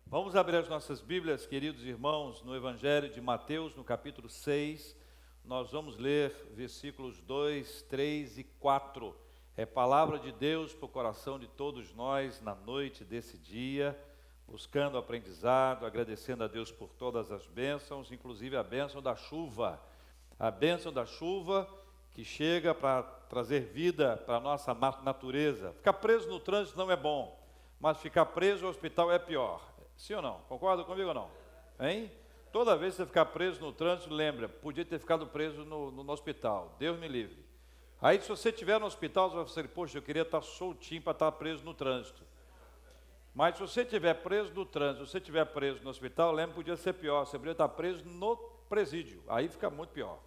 Vamos abrir as nossas Bíblias, queridos irmãos, no Evangelho de Mateus, no capítulo 6. Nós vamos ler versículos 2, 3 e 4. É palavra de Deus para o coração de todos nós na noite desse dia, buscando aprendizado, agradecendo a Deus por todas as bênçãos, inclusive a bênção da chuva. A bênção da chuva que chega para trazer vida para a nossa natureza. Ficar preso no trânsito não é bom, mas ficar preso no hospital é pior. Sim ou não? Concorda comigo ou não? Hein? Toda vez que você ficar preso no trânsito, lembra, podia ter ficado preso no hospital. Deus me livre. Aí se você estiver no hospital, você vai dizer, poxa, eu queria estar soltinho para estar preso no trânsito. Mas se você estiver preso no trânsito, se você estiver preso no hospital, lembra, podia ser pior. Você podia estar preso no presídio. Aí fica muito pior.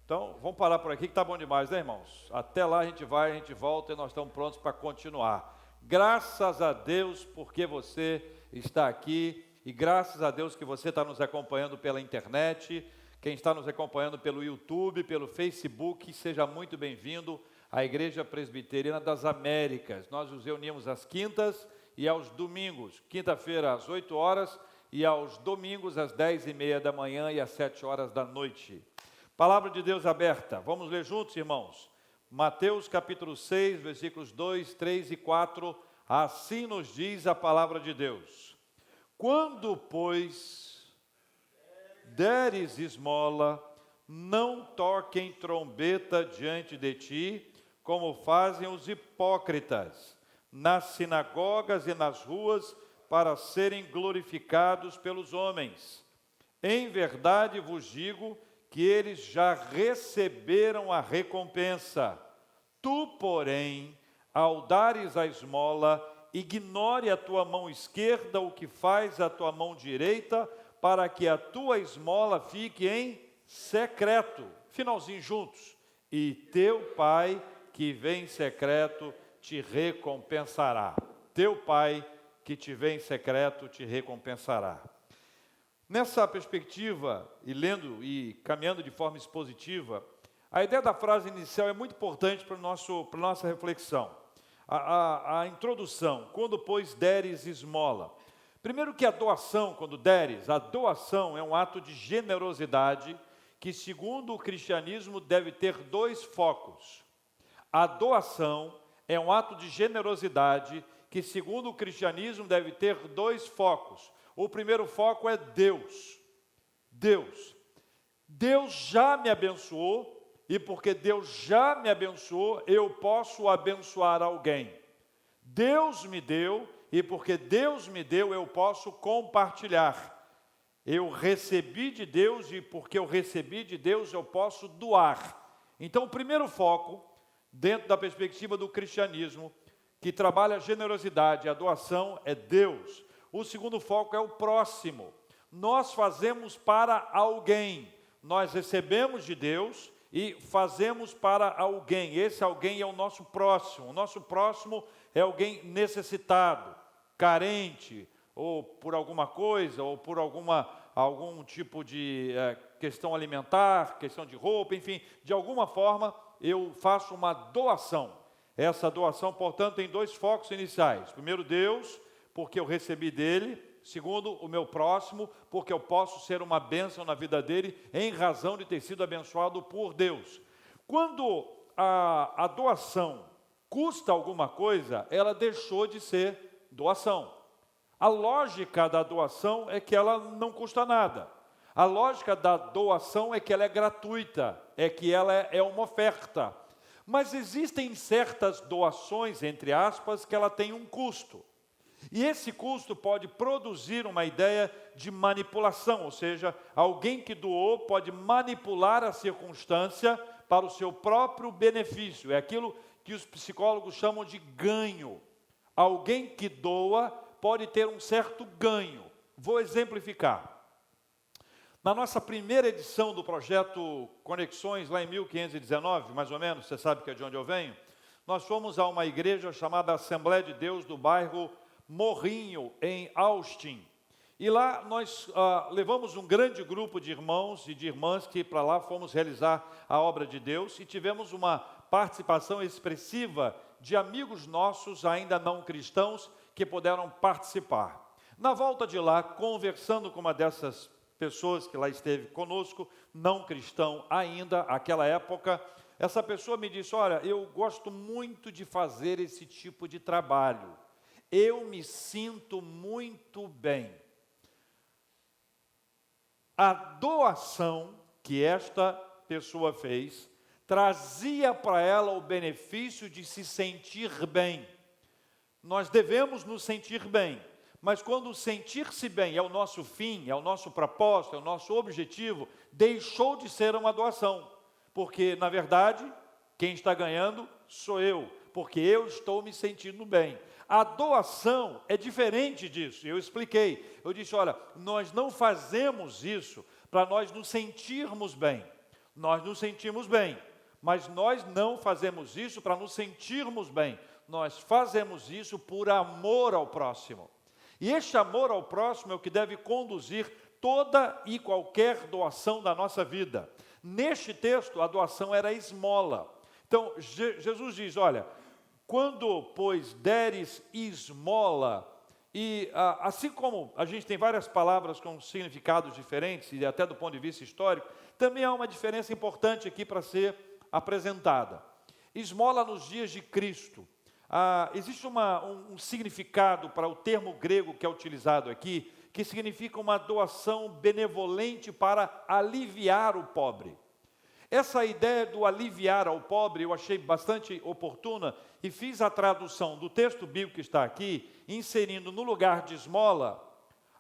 Então, vamos parar por aqui que está bom demais, né, irmãos? Até lá a gente vai, a gente volta e nós estamos prontos para continuar. Graças a Deus porque você está aqui e graças a Deus que você está nos acompanhando pela internet, quem está nos acompanhando pelo YouTube, pelo Facebook, seja muito bem-vindo à Igreja Presbiteriana das Américas. Nós nos reunimos às quintas e aos domingos, quinta-feira às 8 horas e aos domingos às 10h30 da manhã e às 7 horas da noite. Palavra de Deus aberta, vamos ler juntos, irmãos? Mateus capítulo 6, versículos 2, 3 e 4, assim nos diz a palavra de Deus. Quando, pois, deres esmola, não toquem trombeta diante de ti, como fazem os hipócritas, nas sinagogas e nas ruas, para serem glorificados pelos homens. Em verdade vos digo que eles já receberam a recompensa. Tu, porém, ao dares a esmola, ignore a tua mão esquerda o que faz a tua mão direita, para que a tua esmola fique em secreto. Finalzinho juntos. E teu Pai, que vem em secreto, te recompensará. Teu Pai, que te vem em secreto, te recompensará. Nessa perspectiva, e lendo e caminhando de forma expositiva, a ideia da frase inicial é muito importante para a nossa reflexão. A introdução, quando, pois, deres esmola. Primeiro que a doação, quando deres, a doação é um ato de generosidade que, segundo o cristianismo, deve ter dois focos. A doação é um ato de generosidade que, segundo o cristianismo, deve ter dois focos. O primeiro foco é Deus. Deus. Deus já me abençoou, e porque Deus já me abençoou, eu posso abençoar alguém. Deus me deu, e porque Deus me deu, eu posso compartilhar. Eu recebi de Deus, e porque eu recebi de Deus, eu posso doar. Então, o primeiro foco, dentro da perspectiva do cristianismo, que trabalha a generosidade, a doação, é Deus. O segundo foco é o próximo. Nós fazemos para alguém. Nós recebemos de Deus e fazemos para alguém. Esse alguém é o nosso próximo. O nosso próximo é alguém necessitado, carente, ou por alguma coisa, ou por algum tipo de questão alimentar, questão de roupa, enfim, de alguma forma eu faço uma doação. Essa doação, portanto, tem dois focos iniciais. Primeiro, Deus, porque eu recebi dele. Segundo, o meu próximo, porque eu posso ser uma bênção na vida dele, em razão de ter sido abençoado por Deus. Quando a doação custa alguma coisa, ela deixou de ser doação. A lógica da doação é que ela não custa nada. A lógica da doação é que ela é gratuita, é que ela é uma oferta. Mas existem certas doações, entre aspas, que ela tem um custo. E esse custo pode produzir uma ideia de manipulação, ou seja, alguém que doou pode manipular a circunstância para o seu próprio benefício. É aquilo que os psicólogos chamam de ganho. Alguém que doa pode ter um certo ganho. Vou exemplificar. Na nossa primeira edição do projeto Conexões, lá em 1519, mais ou menos, você sabe que é de onde eu venho, nós fomos a uma igreja chamada Assembleia de Deus do bairro Morrinho, em Austin. E lá nós levamos um grande grupo de irmãos e de irmãs que para lá fomos realizar a obra de Deus e tivemos uma participação expressiva de amigos nossos, ainda não cristãos, que puderam participar. Na volta de lá, conversando com uma dessas pessoas que lá esteve conosco, não cristão ainda, àquela época, essa pessoa me disse: olha, eu gosto muito de fazer esse tipo de trabalho, eu me sinto muito bem. A doação que esta pessoa fez trazia para ela o benefício de se sentir bem. Nós devemos nos sentir bem, mas quando sentir-se bem é o nosso fim, é o nosso propósito, é o nosso objetivo, deixou de ser uma doação, porque, na verdade, quem está ganhando sou eu, porque eu estou me sentindo bem. A doação é diferente disso, eu expliquei. Eu disse: olha, nós não fazemos isso para nós nos sentirmos bem. Nós nos sentimos bem, mas nós não fazemos isso para nos sentirmos bem. Nós fazemos isso por amor ao próximo. E este amor ao próximo é o que deve conduzir toda e qualquer doação da nossa vida. Neste texto, a doação era esmola. Então, Jesus diz: olha, quando, pois, deres esmola, e assim como a gente tem várias palavras com significados diferentes, e até do ponto de vista histórico, também há uma diferença importante aqui para ser apresentada. Esmola nos dias de Cristo. Existe um significado para o termo grego que é utilizado aqui, que significa uma doação benevolente para aliviar o pobre. Essa ideia do aliviar ao pobre eu achei bastante oportuna e fiz a tradução do texto bíblico que está aqui, inserindo no lugar de esmola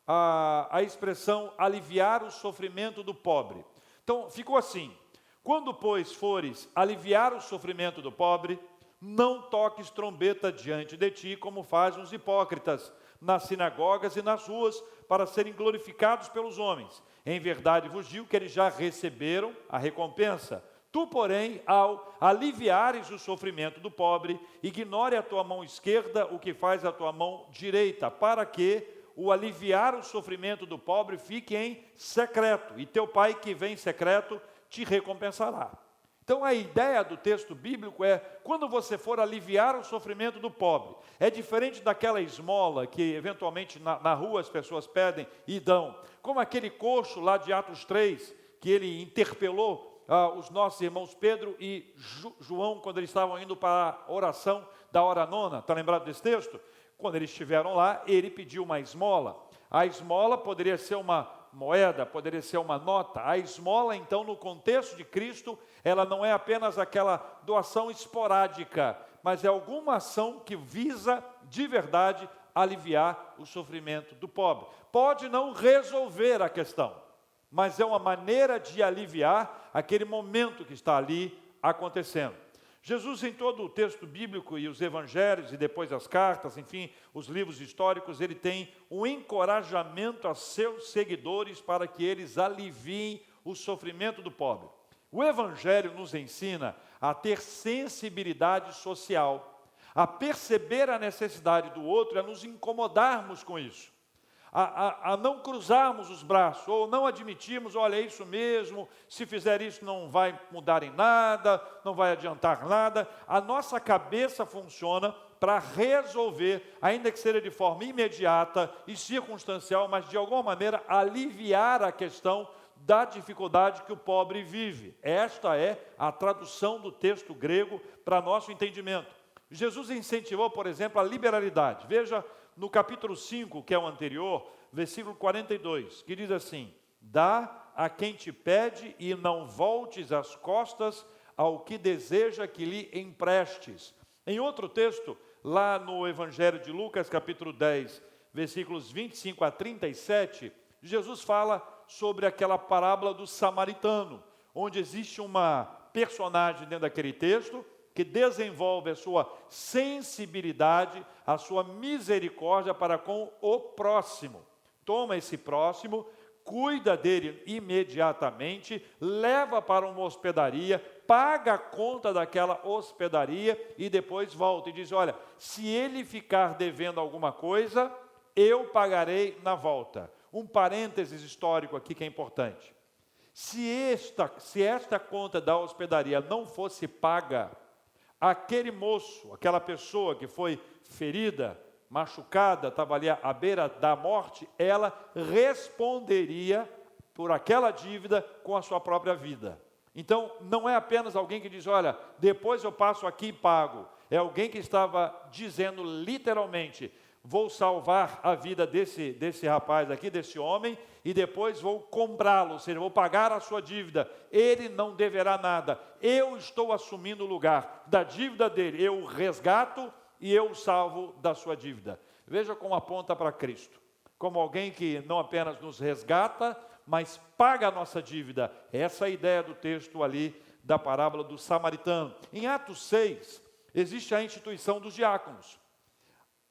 a expressão aliviar o sofrimento do pobre. Então, ficou assim: quando, pois, fores aliviar o sofrimento do pobre, não toques trombeta diante de ti, como fazem os hipócritas, nas sinagogas e nas ruas, para serem glorificados pelos homens. Em verdade vos digo que eles já receberam a recompensa. Tu, porém, ao aliviares o sofrimento do pobre, ignore a tua mão esquerda o que faz a tua mão direita, para que o aliviar o sofrimento do pobre fique em secreto, e teu pai que vem em secreto te recompensará. Então a ideia do texto bíblico é: quando você for aliviar o sofrimento do pobre, é diferente daquela esmola que eventualmente na rua as pessoas pedem e dão, como aquele coxo lá de Atos 3, que ele interpelou os nossos irmãos Pedro e João, quando eles estavam indo para a oração da hora nona. Está lembrado desse texto? Quando eles estiveram lá, ele pediu uma esmola. A esmola poderia ser uma moeda, poderia ser uma nota. A esmola, então, no contexto de Cristo, ela não é apenas aquela doação esporádica, mas é alguma ação que visa, de verdade, aliviar o sofrimento do pobre. Pode não resolver a questão, mas é uma maneira de aliviar aquele momento que está ali acontecendo. Jesus, em todo o texto bíblico e os evangelhos, e depois as cartas, enfim, os livros históricos, ele tem um encorajamento a seus seguidores para que eles aliviem o sofrimento do pobre. O evangelho nos ensina a ter sensibilidade social, a perceber a necessidade do outro e a nos incomodarmos com isso. A não cruzarmos os braços, ou não admitirmos: olha, é isso mesmo, se fizer isso não vai mudar em nada, não vai adiantar nada. A nossa cabeça funciona para resolver, ainda que seja de forma imediata e circunstancial, mas de alguma maneira aliviar a questão da dificuldade que o pobre vive. Esta é a tradução do texto grego para nosso entendimento. Jesus incentivou, por exemplo, a liberalidade. Veja no capítulo 5, que é o anterior, versículo 42, que diz assim: dá a quem te pede e não voltes as costas ao que deseja que lhe emprestes. Em outro texto, lá no Evangelho de Lucas, capítulo 10, versículos 25 a 37, Jesus fala sobre aquela parábola do samaritano, onde existe uma personagem dentro daquele texto que desenvolve a sua sensibilidade, a sua misericórdia para com o próximo. Toma esse próximo, cuida dele imediatamente, leva para uma hospedaria, paga a conta daquela hospedaria e depois volta e diz: olha, se ele ficar devendo alguma coisa, eu pagarei na volta. Um parênteses histórico aqui que é importante. Se esta conta da hospedaria não fosse paga, aquele moço, aquela pessoa que foi ferida, machucada, estava ali à beira da morte, ela responderia por aquela dívida com a sua própria vida. Então, não é apenas alguém que diz, olha, depois eu passo aqui e pago. É alguém que estava dizendo literalmente, vou salvar a vida desse rapaz aqui, desse homem, e depois vou comprá-lo, ou seja, vou pagar a sua dívida. Ele não deverá nada. Eu estou assumindo o lugar da dívida dele. Eu o resgato e eu o salvo da sua dívida. Veja como aponta para Cristo. Como alguém que não apenas nos resgata, mas paga a nossa dívida. Essa é a ideia do texto ali da parábola do samaritano. Em Atos 6, existe a instituição dos diáconos.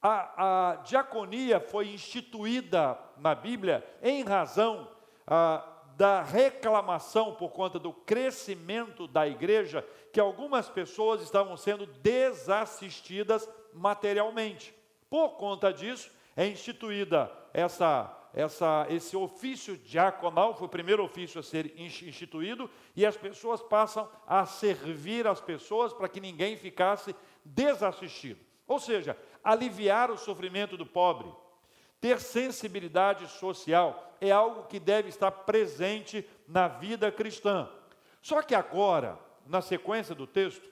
A diaconia foi instituída na Bíblia em razão da reclamação por conta do crescimento da igreja, que algumas pessoas estavam sendo desassistidas materialmente. Por conta disso, é instituída esse ofício diaconal, foi o primeiro ofício a ser instituído, e as pessoas passam a servir as pessoas para que ninguém ficasse desassistido. Ou seja, aliviar o sofrimento do pobre, ter sensibilidade social, é algo que deve estar presente na vida cristã. Só que agora, na sequência do texto,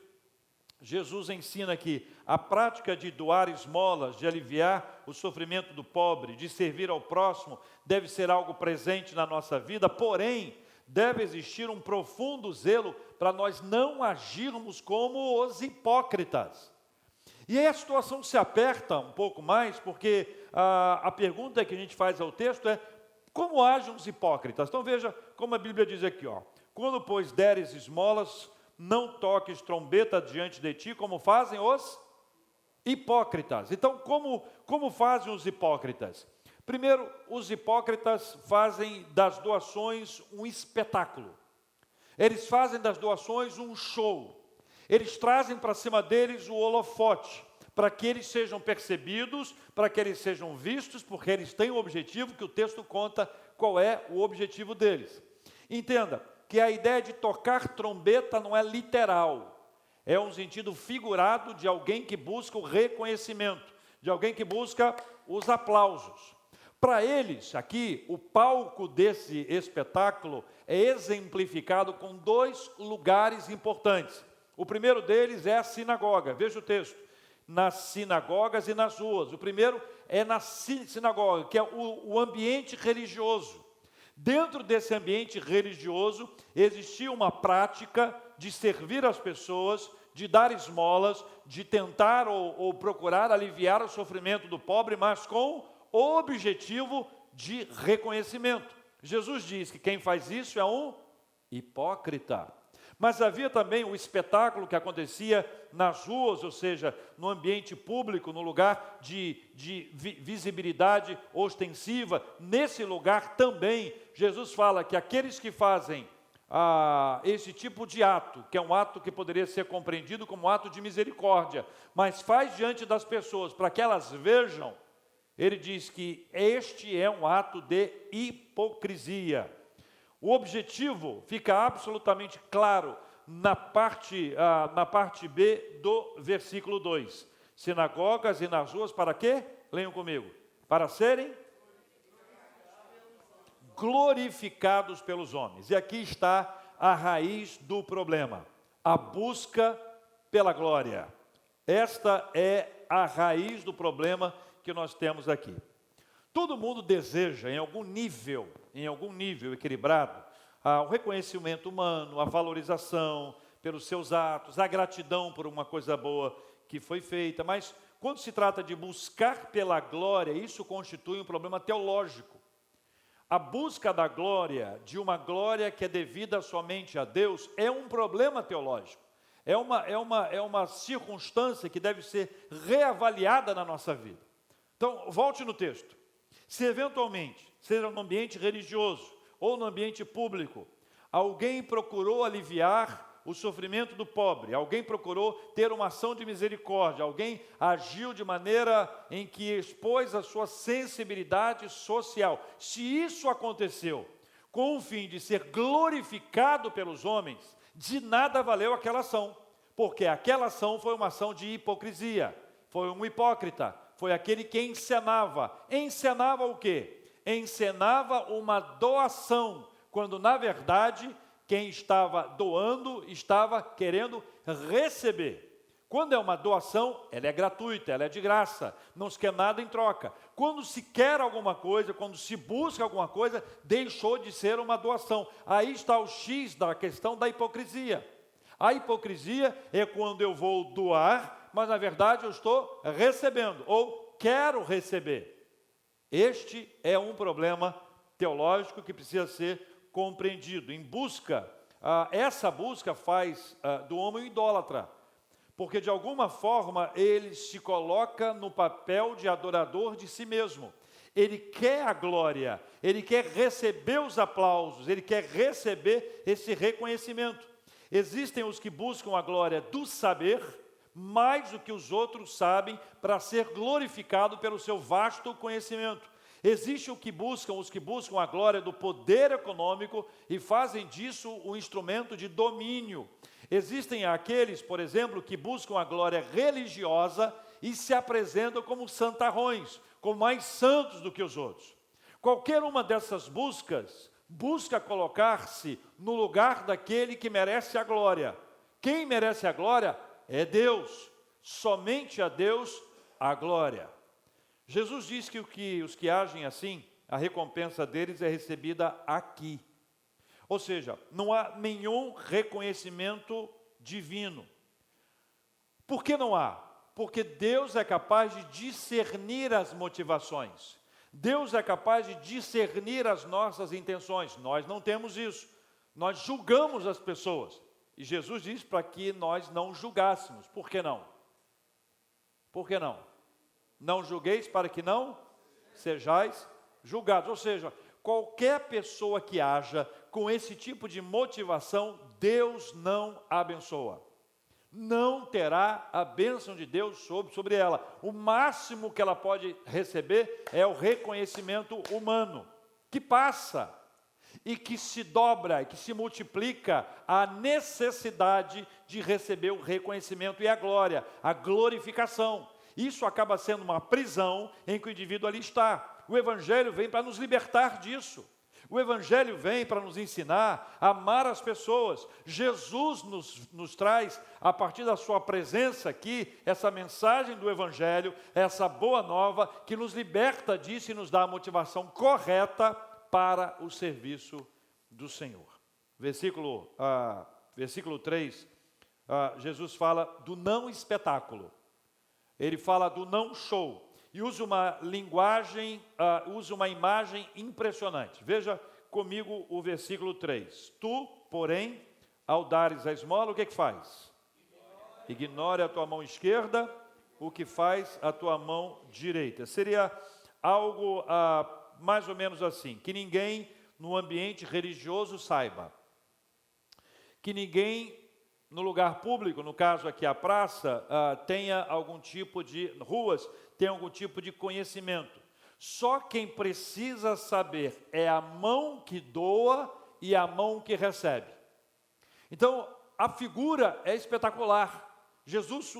Jesus ensina que a prática de doar esmolas, de aliviar o sofrimento do pobre, de servir ao próximo, deve ser algo presente na nossa vida, porém, deve existir um profundo zelo para nós não agirmos como os hipócritas. E aí a situação se aperta um pouco mais, porque a pergunta que a gente faz ao texto é, como agem os hipócritas? Então veja como a Bíblia diz aqui, quando, pois, deres esmolas, não toques trombeta diante de ti, como fazem os hipócritas. Então, como fazem os hipócritas? Primeiro, os hipócritas fazem das doações um espetáculo. Eles fazem das doações um show. Eles trazem para cima deles o holofote, para que eles sejam percebidos, para que eles sejam vistos, porque eles têm um objetivo que o texto conta qual é o objetivo deles. Entenda que a ideia de tocar trombeta não é literal, é um sentido figurado de alguém que busca o reconhecimento, de alguém que busca os aplausos. Para eles, aqui, o palco desse espetáculo é exemplificado com dois lugares importantes. O primeiro deles é a sinagoga, veja o texto, nas sinagogas e nas ruas. O primeiro é na sinagoga, que é o ambiente religioso. Dentro desse ambiente religioso, existia uma prática de servir as pessoas, de dar esmolas, de tentar ou procurar aliviar o sofrimento do pobre, mas com o objetivo de reconhecimento. Jesus diz que quem faz isso é um hipócrita. Mas havia também o espetáculo que acontecia nas ruas, ou seja, no ambiente público, no lugar de visibilidade ostensiva. Nesse lugar também, Jesus fala que aqueles que fazem esse tipo de ato, que é um ato que poderia ser compreendido como um ato de misericórdia, mas faz diante das pessoas para que elas vejam, ele diz que este é um ato de hipocrisia. O objetivo fica absolutamente claro na parte B do versículo 2. Sinagogas e nas ruas para quê? Leiam comigo. Para serem glorificados pelos homens. E aqui está a raiz do problema. A busca pela glória. Esta é a raiz do problema que nós temos aqui. Todo mundo deseja, em algum nível equilibrado, o reconhecimento humano, a valorização pelos seus atos, a gratidão por uma coisa boa que foi feita. Mas, quando se trata de buscar pela glória, isso constitui um problema teológico. A busca da glória, de uma glória que é devida somente a Deus, é um problema teológico. É uma circunstância que deve ser reavaliada na nossa vida. Então, volte no texto. Se eventualmente, seja no ambiente religioso ou no ambiente público, alguém procurou aliviar o sofrimento do pobre, alguém procurou ter uma ação de misericórdia, alguém agiu de maneira em que expôs a sua sensibilidade social, se isso aconteceu com o fim de ser glorificado pelos homens, de nada valeu aquela ação, porque aquela ação foi uma ação de hipocrisia, foi um hipócrita, foi aquele que encenava. Encenava o quê? Encenava uma doação, quando na verdade quem estava doando estava querendo receber. Quando é uma doação, ela é gratuita, ela é de graça, não se quer nada em troca. Quando se quer alguma coisa, quando se busca alguma coisa, deixou de ser uma doação. Aí está o X da questão da hipocrisia. A hipocrisia é quando eu vou doar, mas na verdade eu estou recebendo, ou quero receber. Este é um problema teológico que precisa ser compreendido. Essa busca faz do homem um idólatra. Porque de alguma forma ele se coloca no papel de adorador de si mesmo. Ele quer a glória, ele quer receber os aplausos, ele quer receber esse reconhecimento. Existem os que buscam a glória do saber, mais do que os outros sabem, para ser glorificado pelo seu vasto conhecimento. Existe os que buscam a glória do poder econômico e fazem disso um instrumento de domínio. Existem aqueles, por exemplo, que buscam a glória religiosa e se apresentam como santarrões, como mais santos do que os outros. Qualquer uma dessas busca colocar-se no lugar daquele que merece a glória. Quem merece a glória é Deus. Somente a Deus a glória. Jesus diz que os que agem assim, a recompensa deles é recebida aqui. Ou seja, não há nenhum reconhecimento divino. Por que não há? Porque Deus é capaz de discernir as motivações. Deus é capaz de discernir as nossas intenções. Nós não temos isso. Nós julgamos as pessoas. E Jesus diz para que nós não julgássemos. Por que não? Por que não? Não julgueis para que não sejais julgados. Ou seja, qualquer pessoa que haja com esse tipo de motivação, Deus não a abençoa. Não terá a bênção de Deus sobre ela. O máximo que ela pode receber é o reconhecimento humano, que passa e que se dobra, e que se multiplica a necessidade de receber o reconhecimento e a glória, a glorificação. Isso acaba sendo uma prisão em que o indivíduo ali está. O Evangelho vem para nos libertar disso. O Evangelho vem para nos ensinar a amar as pessoas. Jesus nos traz, a partir da sua presença aqui, essa mensagem do Evangelho, essa boa nova, que nos liberta disso e nos dá a motivação correta para o serviço do Senhor. Versículo 3, Jesus fala do não espetáculo. Ele fala do não show. E usa uma linguagem, usa uma imagem impressionante. Veja comigo o versículo 3. Tu, porém, ao dares a esmola, o que faz? Ignore a tua mão esquerda, o que faz a tua mão direita. Seria algo mais ou menos assim, que ninguém no ambiente religioso saiba. Que ninguém no lugar público, no caso aqui a praça, tenha algum tipo de ruas, tenha algum tipo de conhecimento. Só quem precisa saber é a mão que doa e a mão que recebe. Então, a figura é espetacular. Jesus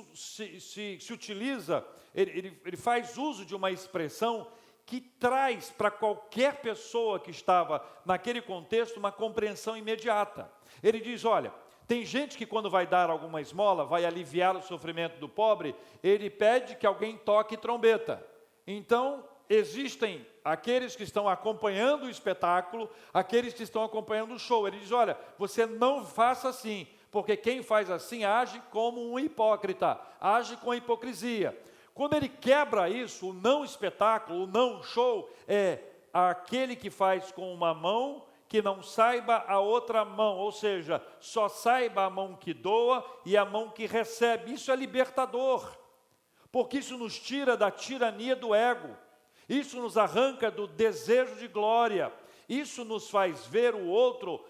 se utiliza, ele faz uso de uma expressão que traz para qualquer pessoa que estava naquele contexto uma compreensão imediata. Ele diz, olha, tem gente que quando vai dar alguma esmola, vai aliviar o sofrimento do pobre, ele pede que alguém toque trombeta. Então, existem aqueles que estão acompanhando o espetáculo, aqueles que estão acompanhando o show. Ele diz, olha, você não faça assim, porque quem faz assim age como um hipócrita, age com hipocrisia. Quando ele quebra isso, o não espetáculo, o não show, é aquele que faz com uma mão que não saiba a outra mão, ou seja, só saiba a mão que doa e a mão que recebe. Isso é libertador, porque isso nos tira da tirania do ego, isso nos arranca do desejo de glória, isso nos faz ver o outro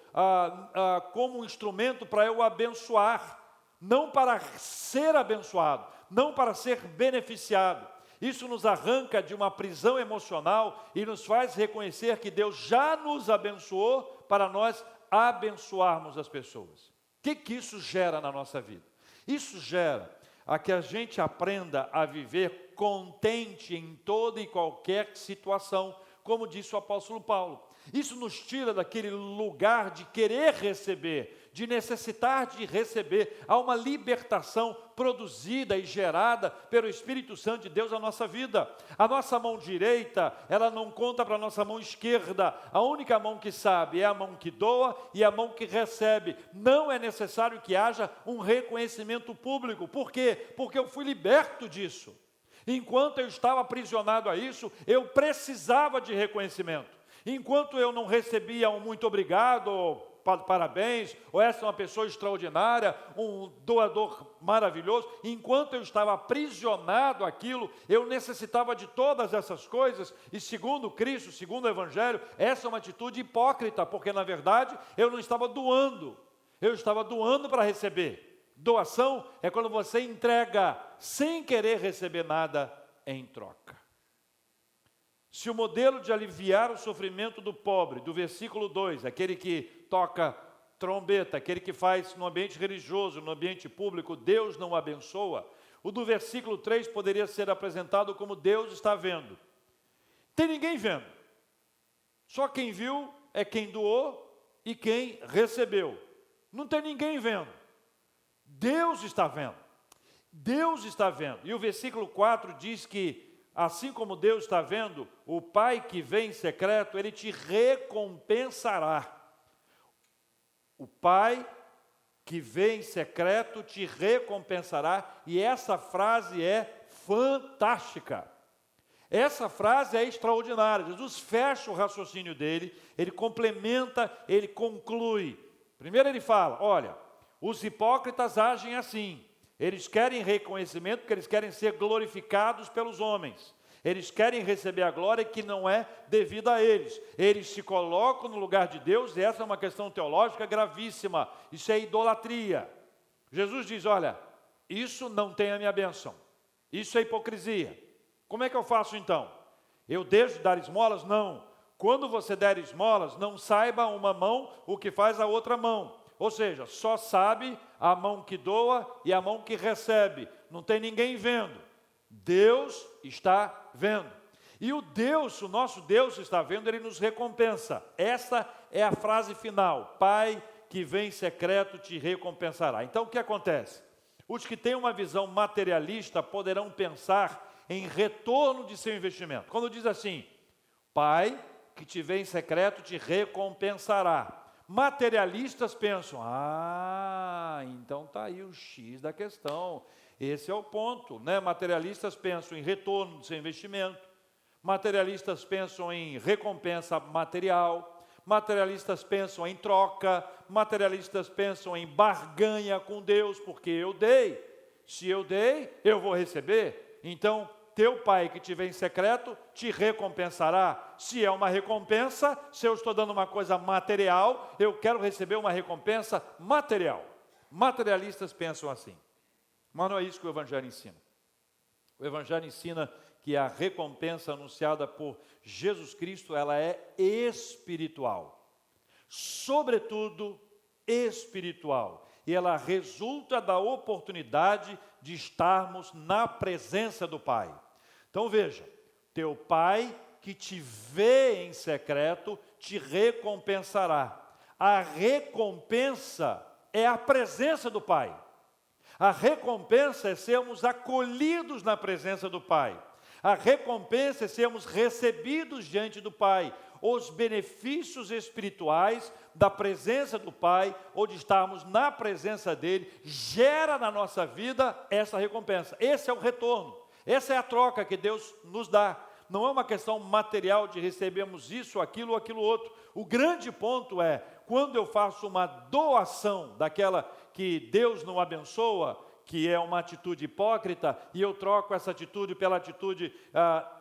como um instrumento para eu abençoar, não para ser abençoado, não para ser beneficiado. Isso nos arranca de uma prisão emocional e nos faz reconhecer que Deus já nos abençoou para nós abençoarmos as pessoas. O que isso gera na nossa vida? Isso gera a que a gente aprenda a viver contente em toda e qualquer situação, como disse o apóstolo Paulo. Isso nos tira daquele lugar de querer receber, de necessitar de receber. Há uma libertação produzida e gerada pelo Espírito Santo de Deus na nossa vida. A nossa mão direita, ela não conta para a nossa mão esquerda. A única mão que sabe é a mão que doa e a mão que recebe. Não é necessário que haja um reconhecimento público. Por quê? Porque eu fui liberto disso. Enquanto eu estava aprisionado a isso, eu precisava de reconhecimento. Enquanto eu não recebia um muito obrigado, ou parabéns, ou essa é uma pessoa extraordinária, um doador maravilhoso, enquanto eu estava aprisionado àquilo, eu necessitava de todas essas coisas, e segundo Cristo, segundo o Evangelho, essa é uma atitude hipócrita, porque na verdade eu não estava doando, eu estava doando para receber. Doação é quando você entrega sem querer receber nada em troca. Se o modelo de aliviar o sofrimento do pobre, do versículo 2, aquele que toca trombeta, aquele que faz no ambiente religioso, no ambiente público, Deus não abençoa, o do versículo 3 poderia ser apresentado como Deus está vendo. Tem ninguém vendo. Só quem viu é quem doou e quem recebeu. Não tem ninguém vendo. Deus está vendo. Deus está vendo. E o versículo 4 diz que, assim como Deus está vendo, o Pai que vê em secreto, Ele te recompensará. O Pai que vê em secreto te recompensará. E essa frase é fantástica. Essa frase é extraordinária. Jesus fecha o raciocínio dele, ele complementa, ele conclui. Primeiro ele fala, olha, os hipócritas agem assim. Eles querem reconhecimento porque eles querem ser glorificados pelos homens. Eles querem receber a glória que não é devida a eles. Eles se colocam no lugar de Deus e essa é uma questão teológica gravíssima. Isso é idolatria. Jesus diz, olha, isso não tem a minha bênção. Isso é hipocrisia. Como é que eu faço então? Eu deixo de dar esmolas? Não. Quando você der esmolas, não saiba uma mão o que faz a outra mão. Ou seja, só sabe a mão que doa e a mão que recebe. Não tem ninguém vendo. Deus está vendo. E o nosso Deus está vendo, Ele nos recompensa. Essa é a frase final. Pai que vem em secreto te recompensará. Então o que acontece? Os que têm uma visão materialista poderão pensar em retorno de seu investimento. Quando diz assim, Pai que te vem em secreto te recompensará. Materialistas pensam, então está aí o X da questão, esse é o ponto, né? Materialistas pensam em retorno do seu investimento, materialistas pensam em recompensa material, materialistas pensam em troca, materialistas pensam em barganha com Deus, porque eu dei, se eu dei, eu vou receber, então teu Pai que te vê em secreto te recompensará. Se é uma recompensa, se eu estou dando uma coisa material, eu quero receber uma recompensa material. Materialistas pensam assim. Mas não é isso que o Evangelho ensina. O Evangelho ensina que a recompensa anunciada por Jesus Cristo, ela é espiritual. Sobretudo espiritual. E ela resulta da oportunidade de estarmos na presença do Pai. Então veja, teu Pai que te vê em secreto te recompensará. A recompensa é a presença do Pai. A recompensa é sermos acolhidos na presença do Pai. A recompensa é sermos recebidos diante do Pai. Os benefícios espirituais da presença do Pai, ou de estarmos na presença dEle, gera na nossa vida essa recompensa. Esse é o retorno. Essa é a troca que Deus nos dá. Não é uma questão material de recebermos isso, aquilo ou aquilo outro. O grande ponto é, quando eu faço uma doação daquela que Deus não abençoa, que é uma atitude hipócrita, e eu troco essa atitude pela atitude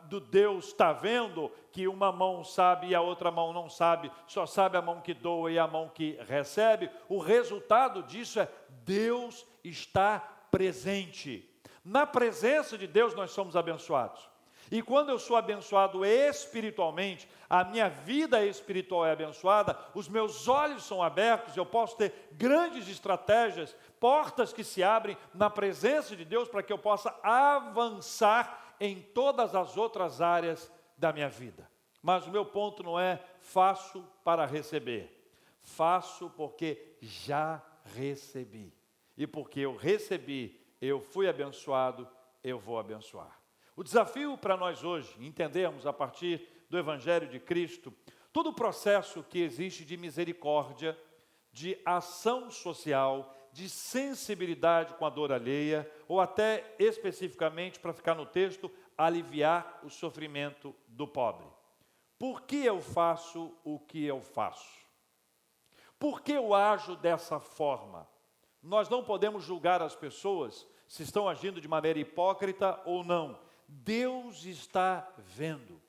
do Deus está vendo, que uma mão sabe e a outra mão não sabe, só sabe a mão que doa e a mão que recebe, o resultado disso é Deus está presente. Na presença de Deus nós somos abençoados. E quando eu sou abençoado espiritualmente, a minha vida espiritual é abençoada, os meus olhos são abertos, eu posso ter grandes estratégias, portas que se abrem na presença de Deus para que eu possa avançar em todas as outras áreas da minha vida. Mas o meu ponto não é faço para receber, faço porque já recebi. E porque eu recebi, eu fui abençoado, eu vou abençoar. O desafio para nós hoje, entendermos a partir do Evangelho de Cristo, todo o processo que existe de misericórdia, de ação social, de sensibilidade com a dor alheia, ou até especificamente, para ficar no texto, aliviar o sofrimento do pobre. Por que eu faço o que eu faço? Por que eu ajo dessa forma? Nós não podemos julgar as pessoas se estão agindo de maneira hipócrita ou não. Deus está vendo.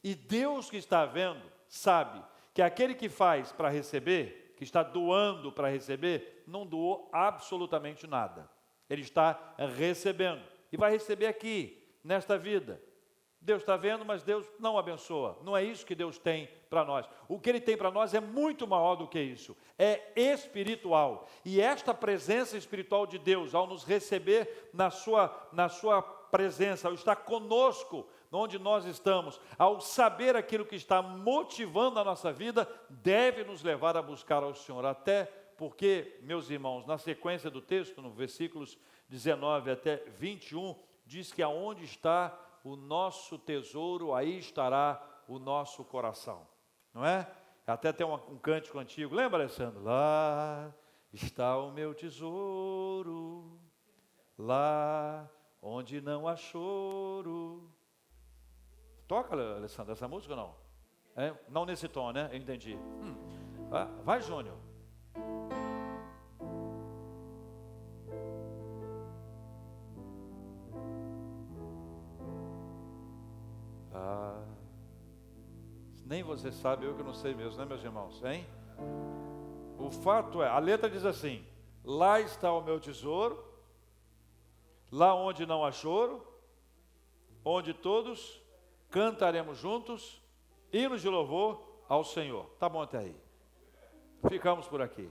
E Deus que está vendo, sabe que aquele que faz para receber, que está doando para receber, não doou absolutamente nada. Ele está recebendo. E vai receber aqui, nesta vida. Deus está vendo, mas Deus não abençoa. Não é isso que Deus tem para nós. O que Ele tem para nós é muito maior do que isso. É espiritual. E esta presença espiritual de Deus, ao nos receber na sua presença, ao estar conosco, onde nós estamos, ao saber aquilo que está motivando a nossa vida, deve nos levar a buscar ao Senhor. Até porque, meus irmãos, na sequência do texto, no versículos 19 até 21, diz que aonde está o nosso tesouro, aí estará o nosso coração, não é? Até tem um cântico antigo, lembra, Alessandro? Lá está o meu tesouro, lá onde não há choro. Toca, Alessandro, essa música ou não? É? Não nesse tom, né? Eu entendi. Vai, Júnior. Nem você sabe, eu que não sei mesmo, né, meus irmãos? Hein? O fato é, a letra diz assim: lá está o meu tesouro, lá onde não há choro, onde todos cantaremos juntos, hinos de louvor ao Senhor. Tá bom até aí. Ficamos por aqui.